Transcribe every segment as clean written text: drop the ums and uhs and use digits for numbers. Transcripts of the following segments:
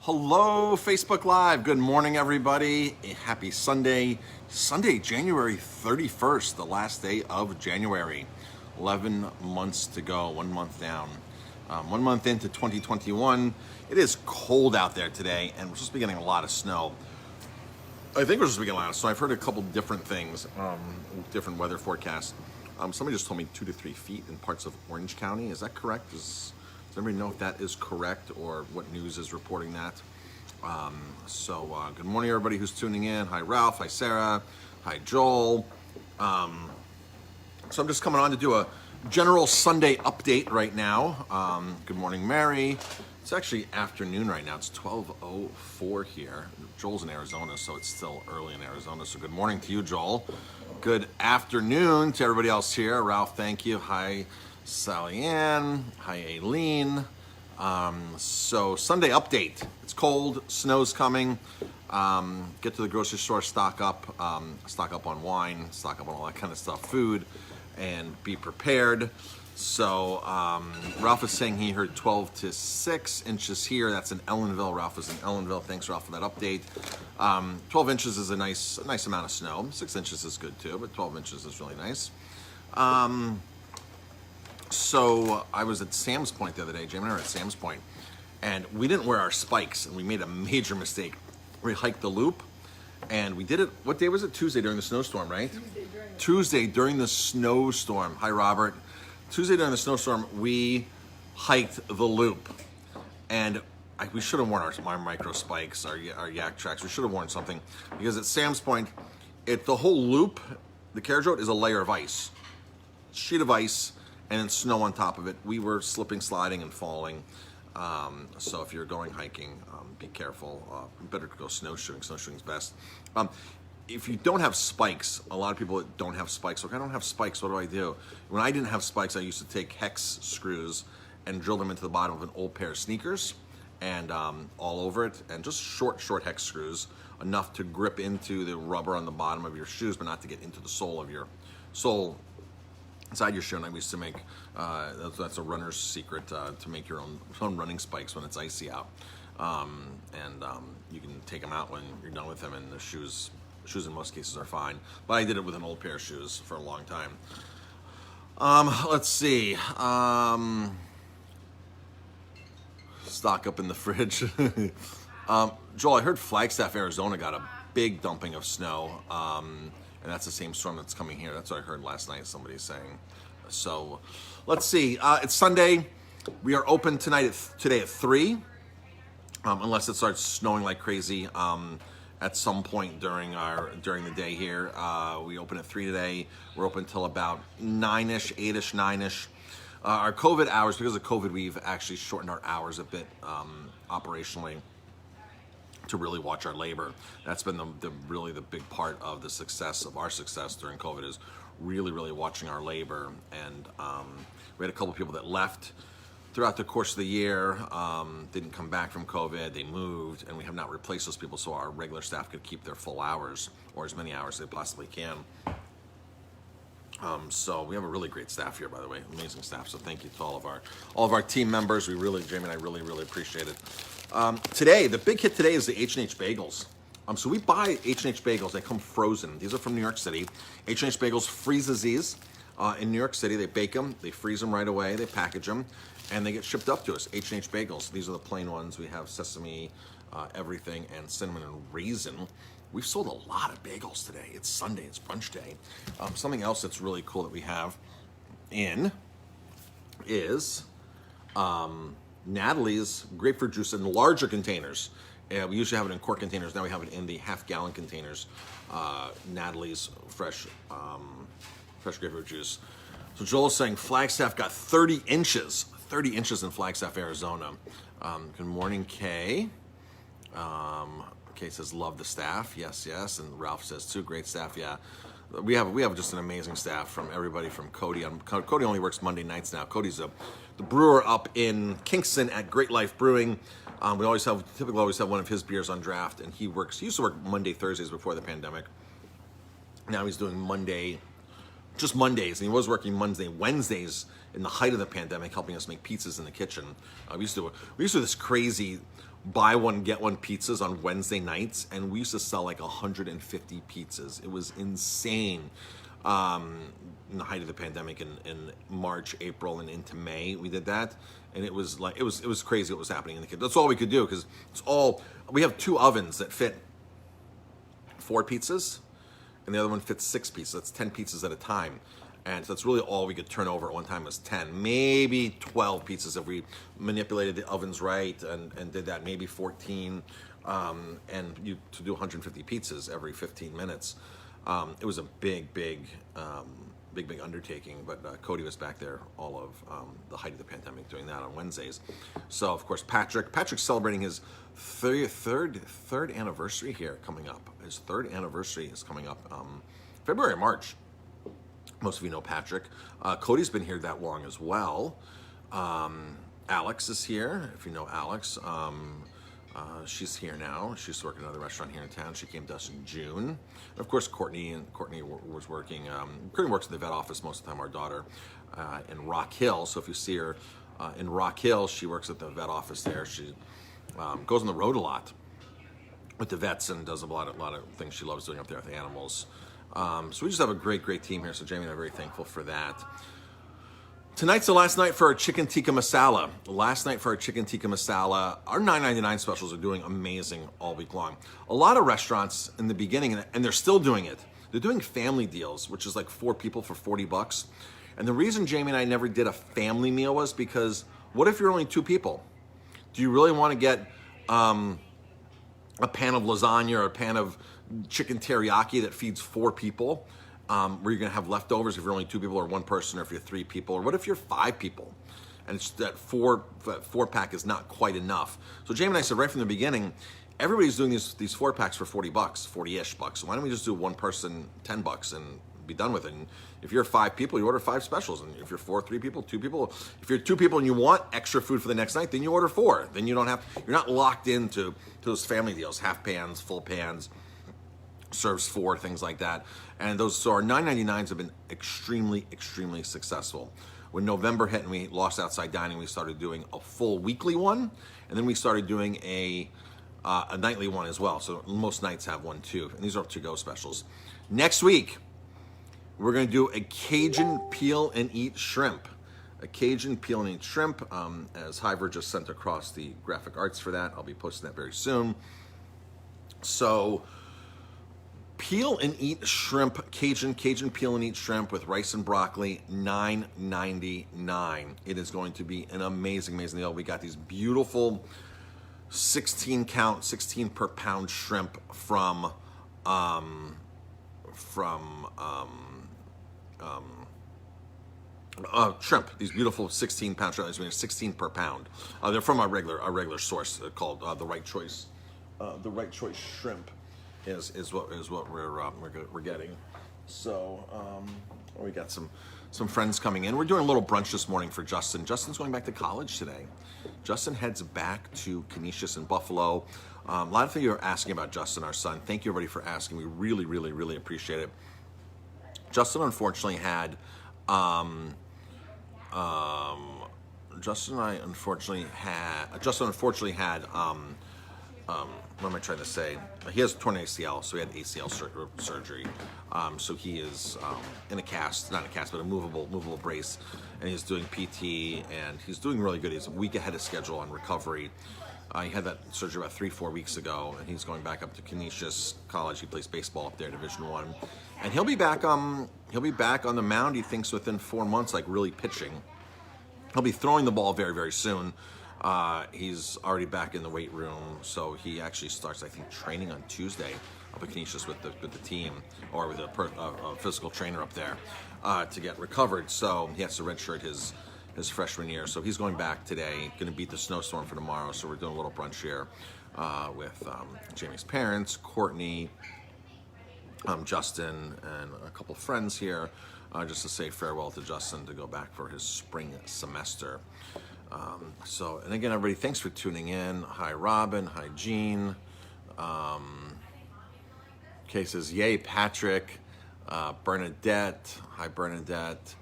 Hello, Facebook Live. Good morning, everybody. A happy Sunday. Sunday, January 31st, the last day of January. 11 months to go, 1 month down. 1 month into 2021. It is cold out there today, and we're supposed to be getting a lot of snow. I think we're supposed to be getting a lot of snow. I've heard a couple different things, different weather forecasts. Somebody just told me 2 to 3 feet in parts of Orange County. Is that correct? Does anybody know if that is correct or what news is reporting that? Good morning, everybody who's tuning in. Hi, Ralph. Hi, Sarah. Hi, Joel. So I'm just coming on to do a general Sunday update right now. Good morning, Mary. It's actually afternoon right now. It's 12:04 here. Joel's in Arizona, so it's still early in Arizona. So good morning to you, Joel. Good afternoon to everybody else here. Ralph, thank you. Hi, Sally Ann. Hi, Aileen. So Sunday update. It's cold. Snow's coming. Get to the grocery store. Stock up on wine. Stock up on all that kind of stuff. Food, and be prepared. So Ralph is saying he heard 12 to 6 inches here. That's in Ellenville. Ralph is in Ellenville. Thanks, Ralph, for that update. 12 inches is a nice amount of snow. 6 inches is good too, but 12 inches is really nice. So I was at Sam's Point the other day. Jamie and I were at Sam's Point, and we didn't wear our spikes, and we made a major mistake. We hiked the loop, and we did it. What day was it? Tuesday during the snowstorm, right? Tuesday during the snowstorm. Hi, Robert. Tuesday during the snowstorm, we hiked the loop, and we should have worn our micro spikes, our yak tracks. We should have worn something, because at Sam's Point, the whole loop, the carriage road is a layer of ice, sheet of ice, and then snow on top of it. We were slipping, sliding, and falling. So if you're going hiking, be careful. Better go snowshoeing. Snowshoeing's best. If you don't have spikes, a lot of people that don't have spikes, I don't have spikes, what do I do? When I didn't have spikes, I used to take hex screws and drill them into the bottom of an old pair of sneakers and all over it, and just short hex screws, enough to grip into the rubber on the bottom of your shoes, but not to get into the sole inside your shoe. And I used to make, that's a runner's secret, to make your own running spikes when it's icy out. You can take them out when you're done with them, and the shoes in most cases are fine. But I did it with an old pair of shoes for a long time. Let's see. Stock up in the fridge. Joel, I heard Flagstaff, Arizona got a big dumping of snow. And that's the same storm that's coming here. That's what I heard last night, somebody saying. So let's see. It's Sunday. We are open today at 3, unless it starts snowing like crazy at some point during the day here. We open at 3 today. We're open till about 9-ish, 8-ish, 9-ish. Our COVID hours, because of COVID, we've actually shortened our hours a bit operationally, to really watch our labor. That's been really the big part of the success of our success during COVID, is really watching our labor. And we had a couple people that left throughout the course of the year, didn't come back from COVID, they moved, and we have not replaced those people, so our regular staff could keep their full hours, or as many hours as they possibly can. So we have a really great staff here, by the way, amazing staff. So thank you to all of our team members. Jamie and I really appreciate it. Today, the big hit today is the H&H bagels. So we buy H&H bagels. They come frozen. These are from New York City. H&H Bagels freezes these in New York City. They bake them. They freeze them right away. They package them, and they get shipped up to us. H&H Bagels. These are the plain ones. We have sesame, everything, and cinnamon and raisin. We've sold a lot of bagels today. It's Sunday. It's brunch day. Something else that's really cool that we have in is Natalie's grapefruit juice in larger containers. We usually have it in quart containers. Now we have it in the half-gallon containers. Natalie's fresh grapefruit juice. So Joel is saying Flagstaff got 30 inches in Flagstaff, Arizona. Good morning, Kay. Kay says, love the staff. Yes. And Ralph says, too, great staff. Yeah. We have just an amazing staff, from everybody from Cody. Cody only works Monday nights now. Cody's the brewer up in Kingston at Great Life Brewing. We typically always have one of his beers on draft, and he used to work Monday, Thursdays before the pandemic. Now he's doing just Mondays, and he was working Wednesdays in the height of the pandemic, helping us make pizzas in the kitchen. We used to do this crazy buy one, get one pizzas on Wednesday nights, and we used to sell like 150 pizzas. It was insane. In the height of the pandemic in March, April, and into May, we did that. And it was like, it was crazy what was happening in the kitchen. That's all we could do, because we have 2 ovens that fit 4 pizzas, and the other one fits 6 pizzas. That's 10 pizzas at a time. And so that's really all we could turn over at one time was 10, maybe 12 pizzas if we manipulated the ovens right and did that, maybe 14. And to do 150 pizzas every 15 minutes. It was a big undertaking, but Cody was back there all of the height of the pandemic doing that on Wednesdays. So of course Patrick's celebrating his third anniversary here coming up. His 3rd anniversary is coming up February or March. Most of you know Patrick. Cody's been here that long as well. Alex is here, if you know Alex. She's here now. She's working at another restaurant here in town. She came to us in June. And of course, Courtney was working. Courtney works in the vet office most of the time, our daughter, in Rock Hill. So if you see her in Rock Hill, she works at the vet office there. She goes on the road a lot with the vets and does a lot of things she loves doing up there with the animals. So we just have a great team here. So Jamie and I are very thankful for that. Tonight's the last night for our chicken tikka masala. Our $9.99 specials are doing amazing all week long. A lot of restaurants in the beginning, and they're still doing it, they're doing family deals, which is like 4 people for $40. And the reason Jamie and I never did a family meal was because what if you're only 2 people? Do you really want to get a pan of lasagna or a pan of chicken teriyaki that feeds 4 people? Where you're gonna have leftovers if you're only 2 people or 1 person, or if you're 3 people, or what if you're 5 people? And it's that 4-pack is not quite enough. So Jamie and I said right from the beginning, everybody's doing these 4-packs for $40, 40-ish bucks. So why don't we just do 1 person, $10 and be done with it? And if you're 5 people, you order 5 specials. And if you're 3 people, 2 people. If you're 2 people and you want extra food for the next night, then you order 4. Then you don't have, you're not locked into those family deals, half pans, full pans, serves 4, things like that. And so our $9.99s have been extremely successful. When November hit and we lost outside dining, we started doing a full weekly one, and then we started doing a nightly one as well. So most nights have one too, and these are to-go specials. Next week, we're gonna do a Cajun peel and eat shrimp. A Cajun peel and eat shrimp, as Hyver just sent across the graphic arts for that. I'll be posting that very soon. So, peel and eat shrimp, Cajun peel and eat shrimp with rice and broccoli, $9.99. It is going to be an amazing deal. We got these beautiful 16 per pound shrimp from shrimp. These beautiful 16-pound shrimp. I mean, 16 per pound. They're from our regular source called the Right Choice. The Right Choice shrimp is what we're getting. So we got some friends coming in. We're doing a little brunch this morning for Justin. Justin's going back to college today. Justin heads back to Canisius in Buffalo. A lot of you are asking about Justin, our son. Thank you everybody for asking. We really appreciate it. Justin unfortunately had what am I trying to say? He has torn ACL, so he had ACL surgery. So he is in a cast, not a cast, but a movable brace, and he's doing PT, and he's doing really good. He's a week ahead of schedule on recovery. He had that surgery about 3-4 weeks ago, and he's going back up to Canisius College. He plays baseball up there, Division I, and he'll be back on the mound. He thinks within 4 months, like really pitching. He'll be throwing the ball very soon. He's already back in the weight room, so he actually starts, I think, training on Tuesday up at Canisius with the team, or with a physical trainer up there to get recovered. So he has to redshirt his freshman year. So he's going back today, going to beat the snowstorm for tomorrow. So we're doing a little brunch here with Jamie's parents, Courtney, Justin, and a couple friends here, just to say farewell to Justin to go back for his spring semester. And again, everybody, thanks for tuning in. Hi, Robin. Hi, Jean. Kay says, yay, Patrick. Bernadette. Hi, Bernadette.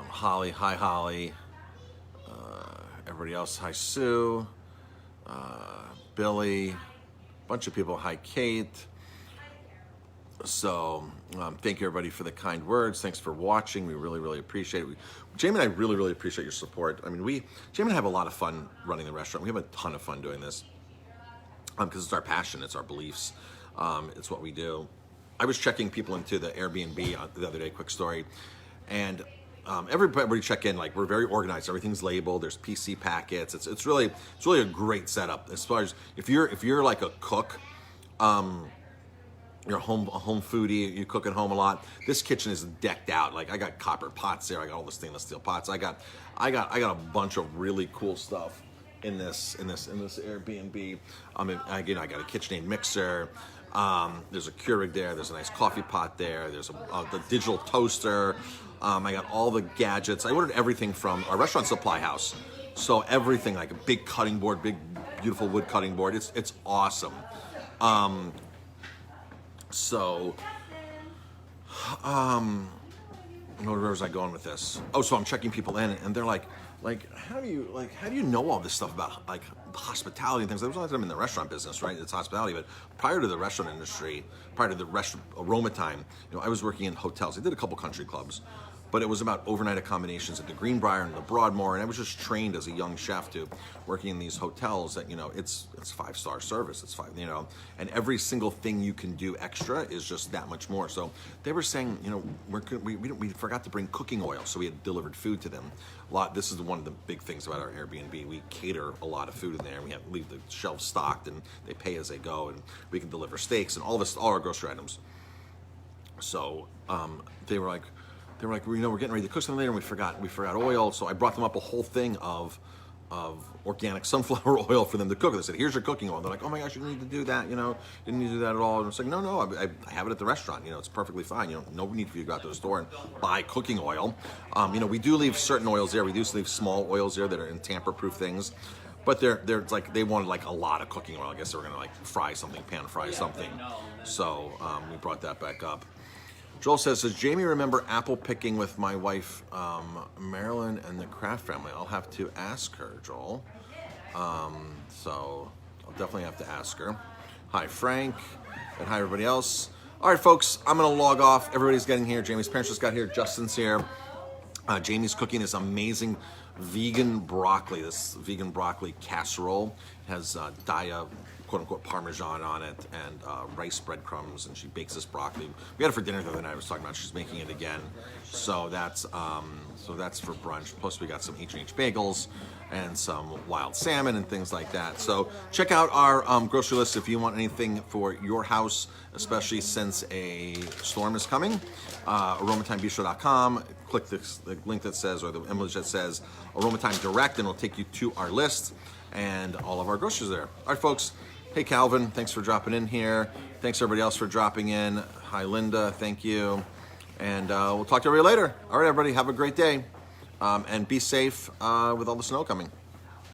Holly. Hi, Holly. everybody else. Hi, Sue. Billy. Bunch of people. Hi, Kate. So thank you, everybody, for the kind words. Thanks for watching. We really, really appreciate it. Jamie and I really, really appreciate your support. I mean, Jamie and I have a lot of fun running the restaurant. We have a ton of fun doing this because it's our passion. It's our beliefs. It's what we do. I was checking people into the Airbnb the other day, quick story, and everybody check in, like, we're very organized. Everything's labeled. There's PC packets. It's really a great setup. As far as if you're like a cook, you're a home foodie, you cook at home a lot. This kitchen is decked out. Like, I got copper pots there. I got all the stainless steel pots. I got a bunch of really cool stuff in this Airbnb. Again, I got a KitchenAid mixer. There's a Keurig there. There's a nice coffee pot there. There's the digital toaster. I got all the gadgets. I ordered everything from our restaurant supply house. So everything, like a big cutting board, big beautiful wood cutting board. It's awesome. Where was I going with this? Oh, so I'm checking people in, and they're like, how do you know all this stuff about, like, hospitality and things? I was always in the restaurant business, right? It's hospitality, but prior to the restaurant industry, prior to the Aroma Time, I was working in hotels. I did a couple country clubs, but it was about overnight accommodations at the Greenbrier and the Broadmoor, and I was just trained as a young chef to working in these hotels that, it's 5-star service. It's and every single thing you can do extra is just that much more. So they were saying, we forgot to bring cooking oil, so we had delivered food to them. This is one of the big things about our Airbnb. We cater a lot of food in there, and we have to leave the shelves stocked, and they pay as they go, and we can deliver steaks and all our grocery items. So they were like, we're getting ready to cook something later, and we forgot oil. So I brought them up a whole thing of organic sunflower oil for them to cook. They said, here's your cooking oil. They're like, oh my gosh, you didn't need to do that, didn't need to do that at all. And it's like, no, I have it at the restaurant, it's perfectly fine. No need for you to go out to the store and buy cooking oil. We do leave certain oils there. We do leave small oils there that are in tamper-proof things. But they're like, they wanted like a lot of cooking oil. I guess they were gonna like fry something, pan fry something. So we brought that back up. Joel says, does Jamie remember apple picking with my wife, Marilyn, and the Kraft family? I'll have to ask her, Joel. So I'll definitely have to ask her. Hi, Frank, and hi, everybody else. All right, folks, I'm going to log off. Everybody's getting here. Jamie's parents just got here. Justin's here. Jamie's cooking this amazing vegan broccoli casserole. It has Daya, quote-unquote, Parmesan on it, and rice breadcrumbs, and she bakes this broccoli. We had it for dinner the other night. I was talking about she's making it again. So that's for brunch. Plus, we got some H&H bagels and some wild salmon and things like that. So check out our grocery list if you want anything for your house, especially since a storm is coming. aromatimebistro.com. Click the link that says, or the image that says Aroma Time Direct, and it'll take you to our list and all of our groceries there. All right, folks. Hey, Calvin, thanks for dropping in here. Thanks, everybody else, for dropping in. Hi, Linda, thank you. And we'll talk to everybody later. All right, everybody, have a great day. And be safe with all the snow coming.